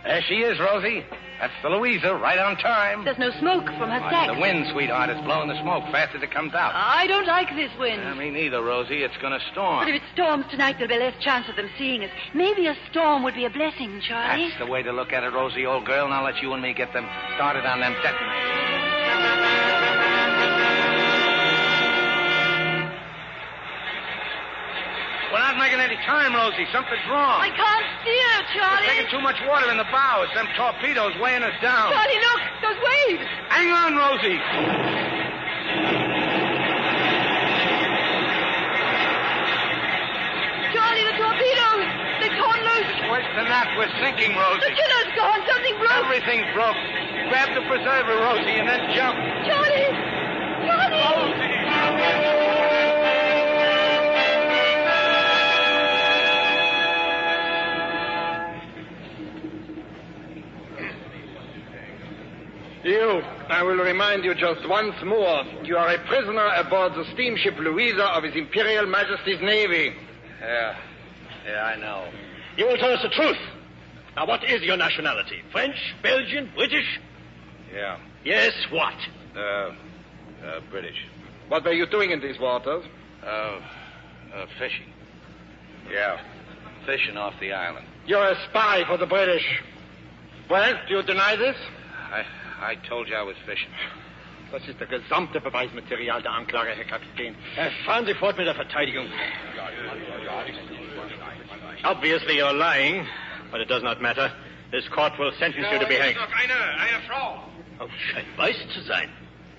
There she is, Rosie. That's the Louisa, right on time. There's no smoke from her stack. The wind, sweetheart, is blowing the smoke fast as it comes out. I don't like this wind. Me neither, Rosie. It's going to storm. But if it storms tonight, there'll be less chance of them seeing us. Maybe a storm would be a blessing, Charlie. That's the way to look at it, Rosie, old girl. Now let you and me get them started on them detonators. We're not making any time, Rosie. Something's wrong. I can't steer, Charlie. We're taking too much water in the bows. Them torpedoes weighing us down. Charlie, look. Those waves. Hang on, Rosie. Charlie, the torpedoes. They're torn loose. Worse than that, we're sinking, Rosie. The killer's gone. Something broke. Everything's broke. Grab the preserver, Rosie, and then jump. Charlie. Charlie. Rosie. You, I will remind you just once more, you are a prisoner aboard the steamship Louisa of His Imperial Majesty's Navy. Yeah, I know. You will tell us the truth. Now, what is your nationality? French, Belgian, British? Yeah. Yes, what? British. What were you doing in these waters? Fishing. Yeah, fishing off the island. You're a spy for the British. Well, do you deny this? I told you I was fishing. Das ist der gesamte Beweismaterial der Anklage, Herr Kapitän. Fahren Sie fort mit der Verteidigung. Obviously, you're lying, but it does not matter. This court will sentence you to be hanged. Eine Frau. Oh, scheint weiß zu sein.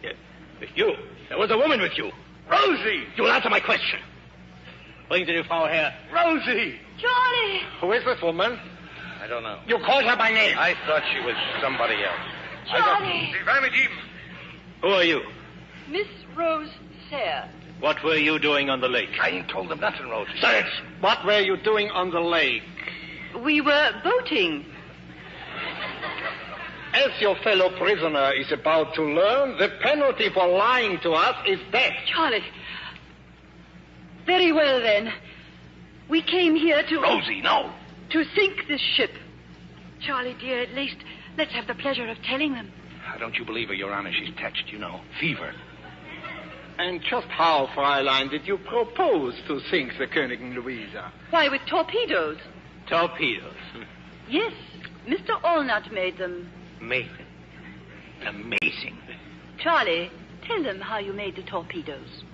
Yeah. With you. There was a woman with you. Rosie! You will answer my question. Bring Sie die Frau her. Rosie! Charlie. Who is this woman? I don't know. You called her by name. I thought she was somebody else. Charlie. Who are you? Miss Rose Sayre. What were you doing on the lake? I ain't told them nothing, Rosie. Silence! What were you doing on the lake? We were boating. As your fellow prisoner is about to learn, the penalty for lying to us is death. Charlie. Very well, then. We came here to... Rosie, no. To sink this ship. Charlie, dear, at least let's have the pleasure of telling them. Don't you believe her, Your Honor? She's touched, you know. Fever. And just how, Fräulein, did you propose to sink the Königin Louisa? Why, with torpedoes. Torpedoes? Yes. Mr. Allnut made them. Made them? Amazing. Charlie, tell them how you made the torpedoes.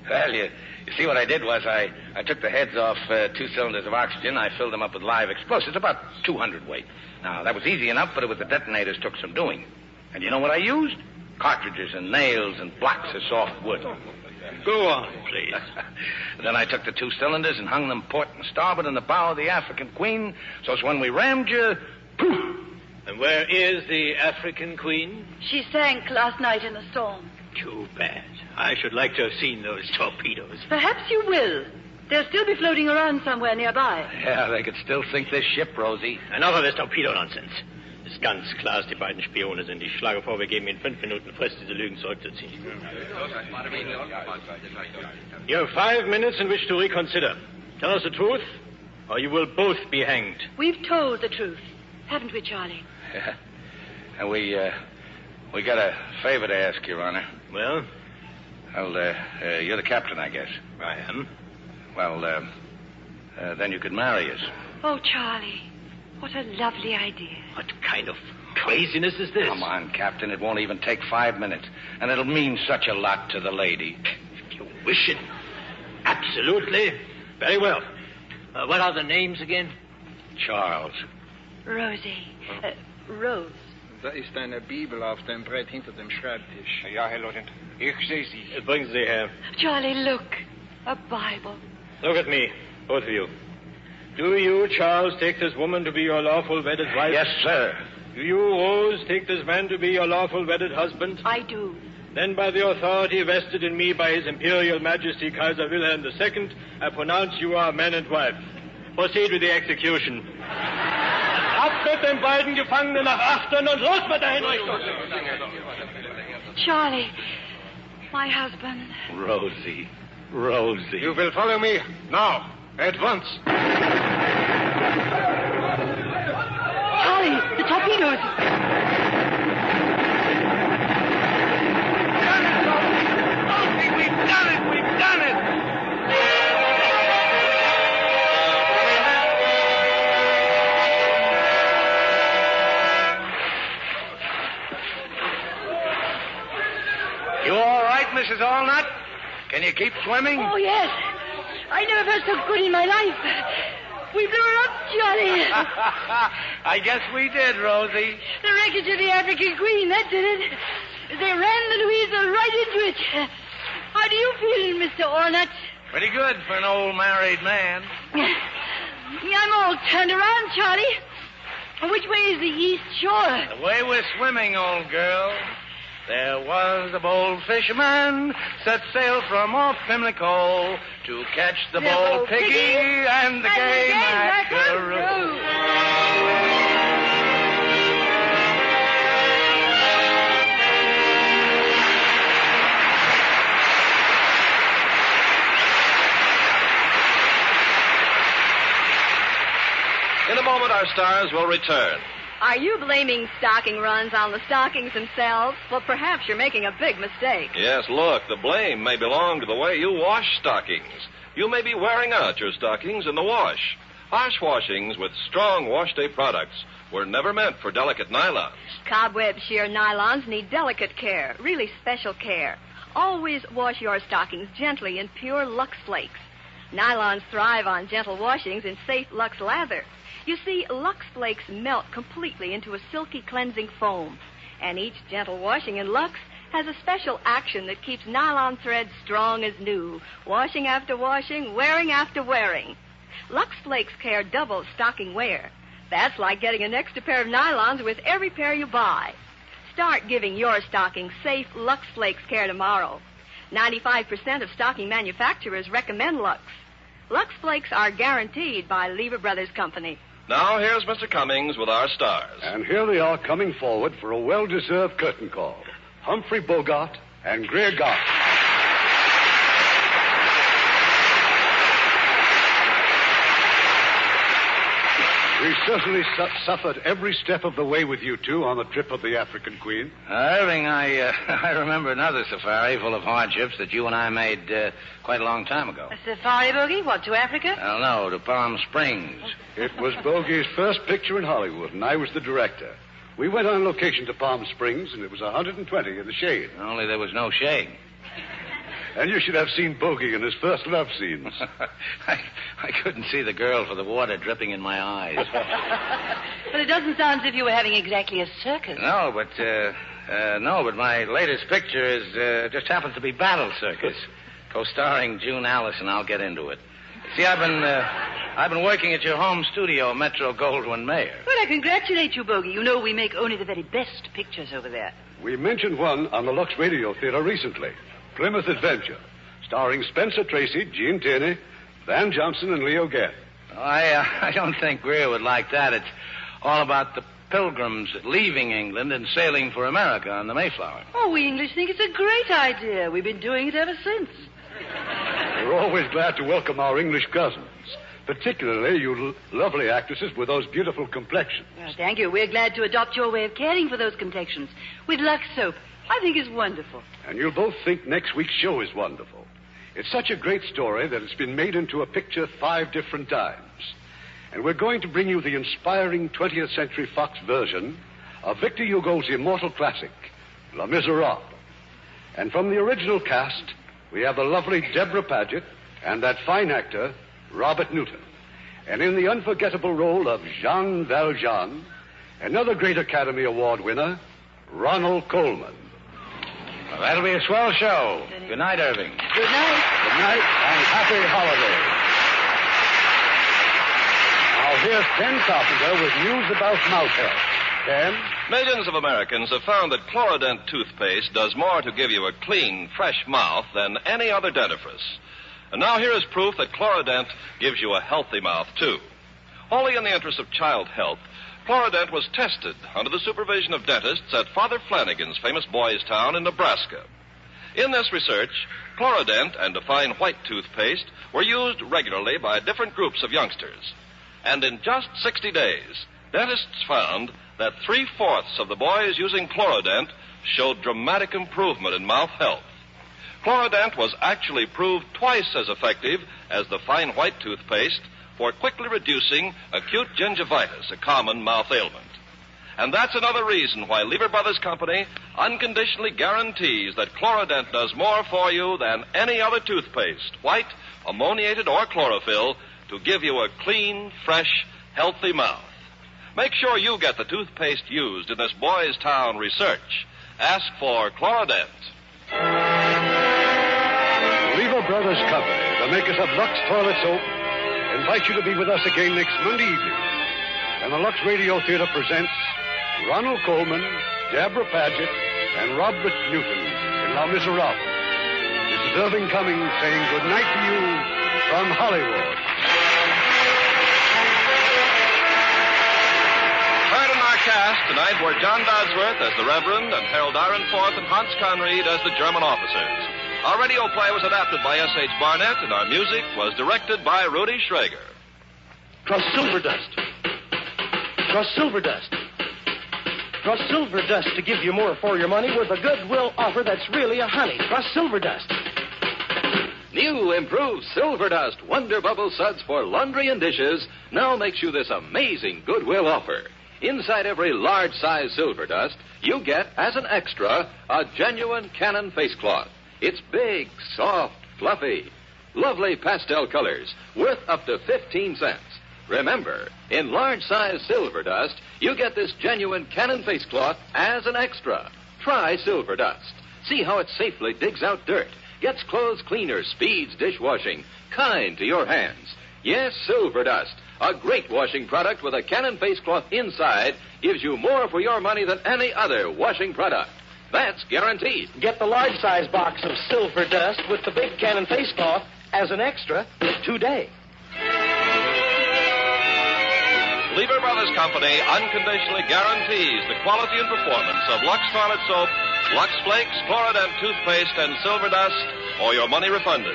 Well, you see, what I did was I took the heads off 2 cylinders of oxygen. I filled them up with live explosives, about 200 weight. Now, that was easy enough, but it was the detonators took some doing. And you know what I used? Cartridges and nails and blocks of soft wood. Go on, please. Then I took the 2 cylinders and hung them port and starboard in the bow of the African Queen, so when we rammed you, poof! And where is the African Queen? She sank last night in a storm. Too bad. I should like to have seen those torpedoes. Perhaps you will. They'll still be floating around somewhere nearby. Yeah, they could still sink this ship, Rosie. Enough of this torpedo nonsense. Ist ganz klar, dass die beiden Spione sind. Ich schlage vor, wir geben Ihnen 5 Minuten Frist, diese Lügen zurückzuziehen. You have 5 minutes in which to reconsider. Tell us the truth, or you will both be hanged. We've told the truth, haven't we, Charlie? Yeah. And we got a favor to ask, Your Honor. Well? Well, you're the captain, I guess. I am. Well, then you could marry us. Oh, Charlie, what a lovely idea. What kind of craziness is this? Come on, Captain. It won't even take 5 minutes. And it'll mean such a lot to the lady. If you wish it. Absolutely. Very well. What are the names again? Charles. Rosie. Rose. Da ist eine Bibel auf dem Brett hinter dem Schreibtisch. Ja, Herr Lieutenant. Ich sehe sie. Bringen Sie her. Charlie, look. A Bible. Look at me, both of you. Do you, Charles, take this woman to be your lawful wedded wife? Yes, sir. Do you, Rose, take this man to be your lawful wedded husband? I do. Then by the authority vested in me by His Imperial Majesty Kaiser Wilhelm II, I pronounce you are man and wife. Proceed with the execution. Ab mit den beiden Gefangenen nach Achtern und los mit der Hinrichtung! Charlie, my husband. Rosie. You will follow me now, at once. Charlie, the torpedoes. We've done it! You all right, Mrs. Allnut? Can you keep swimming? Oh, yes. I never felt so good in my life. We blew her up, Charlie. I guess we did, Rosie. The wreckage of the African Queen, that did it. They ran the Louisa right into it. How do you feel, Mr. Allnut? Pretty good for an old married man. I'm all turned around, Charlie. Which way is the east shore? The way we're swimming, old girl. There was a bold fisherman set sail from off Pimlico to catch the bold piggy and the gay mackerel. In a moment, our stars will return. Are you blaming stocking runs on the stockings themselves? Well, perhaps you're making a big mistake. Yes, look, the blame may belong to the way you wash stockings. You may be wearing out your stockings in the wash. Harsh washings with strong wash day products were never meant for delicate nylons. Cobweb sheer nylons need delicate care, really special care. Always wash your stockings gently in pure Lux Flakes. Nylons thrive on gentle washings in safe Lux lather. You see, Lux Flakes melt completely into a silky cleansing foam. And each gentle washing in Lux has a special action that keeps nylon threads strong as new, washing after washing, wearing after wearing. Lux Flakes care double stocking wear. That's like getting an extra pair of nylons with every pair you buy. Start giving your stockings safe Lux Flakes care tomorrow. 95% of stocking manufacturers recommend Lux. Lux Flakes are guaranteed by Lever Brothers Company. Now, here's Mr. Cummings with our stars. And here they are coming forward for a well-deserved curtain call. Humphrey Bogart and Greer Garson. We certainly suffered every step of the way with you two on the trip of the African Queen. Irving, I remember another safari full of hardships that you and I made quite a long time ago. A safari, Bogey? What, to Africa? Well, no, to Palm Springs. It was Bogey's first picture in Hollywood, and I was the director. We went on location to Palm Springs, and it was 120 in the shade. Only there was no shade. And you should have seen Bogey in his first love scenes. I couldn't see the girl for the water dripping in my eyes. But it doesn't sound as if you were having exactly a circus. No, but my latest picture is just happens to be Battle Circus, co-starring June Allison. I'll get into it. See, I've been working at your home studio, Metro Goldwyn Mayer. Well, I congratulate you, Bogey. You know we make only the very best pictures over there. We mentioned one on the Lux Radio Theater recently. Plymouth Adventure, starring Spencer Tracy, Gene Tierney, Van Johnson, and Leo Gett. I don't think Greer would like that. It's all about the pilgrims leaving England and sailing for America on the Mayflower. Oh, we English think it's a great idea. We've been doing it ever since. We're always glad to welcome our English cousins, particularly you lovely actresses with those beautiful complexions. Well, thank you. We're glad to adopt your way of caring for those complexions with Lux soap. I think it's wonderful. And you'll both think next week's show is wonderful. It's such a great story that it's been made into a picture 5 different times. And we're going to bring you the inspiring 20th Century Fox version of Victor Hugo's immortal classic, Les Miserables. And from the original cast, we have the lovely Deborah Paget and that fine actor, Robert Newton. And in the unforgettable role of Jean Valjean, another great Academy Award winner, Ronald Coleman. Well, that'll be a swell show. Good night, Irving. Good night. Good night and happy holidays. Now here's Ken Carpenter with news about mouth health. Ken? Millions of Americans have found that Chlorodent toothpaste does more to give you a clean, fresh mouth than any other dentifrice. And now here is proof that Chlorodent gives you a healthy mouth, too. Wholly in the interest of child health, Chlorodent was tested under the supervision of dentists at Father Flanagan's famous Boys Town in Nebraska. In this research, Chlorodent and a fine white toothpaste were used regularly by different groups of youngsters. And in just 60 days, dentists found that 3/4 of the boys using Chlorodent showed dramatic improvement in mouth health. Chlorodent was actually proved twice as effective as the fine white toothpaste for quickly reducing acute gingivitis, a common mouth ailment. And that's another reason why Lever Brothers Company unconditionally guarantees that Chlorodent does more for you than any other toothpaste, white, ammoniated, or chlorophyll, to give you a clean, fresh, healthy mouth. Make sure you get the toothpaste used in this Boys Town research. Ask for Chlorodent. Lever Brothers Company, the makers of Lux Toilet Soap, invite you to be with us again next Monday evening when the Lux Radio Theater presents Ronald Coleman, Deborah Paget, and Robert Newton in Les Miserables. This is Irving Cummings saying good night to you from Hollywood. Heard in our cast tonight were John Dodsworth as the Reverend and Harold Ironforth and Hans Conried as the German officers. Our radio play was adapted by S.H. Barnett, and our music was directed by Rudy Schrager. Trust Silver Dust. Trust Silver Dust. Trust Silver Dust to give you more for your money with a goodwill offer that's really a honey. Trust Silver Dust. New improved Silver Dust Wonder Bubble Suds for laundry and dishes now makes you this amazing goodwill offer. Inside every large-size Silver Dust, you get, as an extra, a genuine Cannon face cloth. It's big, soft, fluffy, lovely pastel colors, worth up to 15 cents. Remember, in large-size Silver Dust, you get this genuine Cannon face cloth as an extra. Try Silver Dust. See how it safely digs out dirt, gets clothes cleaner, speeds dishwashing, kind to your hands. Yes, Silver Dust, a great washing product with a Cannon face cloth inside, gives you more for your money than any other washing product. That's guaranteed. Get the large-size box of Silver Dust with the big Cannon face cloth as an extra today. Lever Brothers Company unconditionally guarantees the quality and performance of Lux Toilet Soap, Lux Flakes, Chlorodent Toothpaste, and Silver Dust, or your money refunded.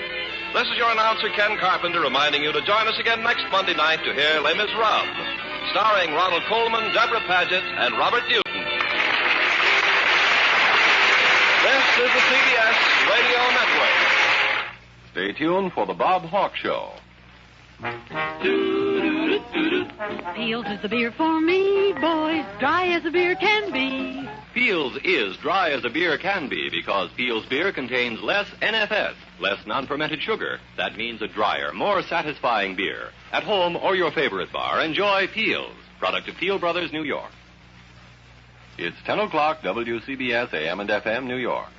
This is your announcer, Ken Carpenter, reminding you to join us again next Monday night to hear Les Miserables, starring Ronald Coleman, Deborah Paget, and Robert Newton. This is the CBS Radio Network. Stay tuned for the Bob Hawk Show. Fields is the beer for me, boys, dry as a beer can be. Fields is dry as a beer can be because Fields beer contains less NFS, less non-fermented sugar. That means a drier, more satisfying beer. At home or your favorite bar, enjoy Fields, product of Field Brothers, New York. It's 10 o'clock, WCBS AM and FM, New York.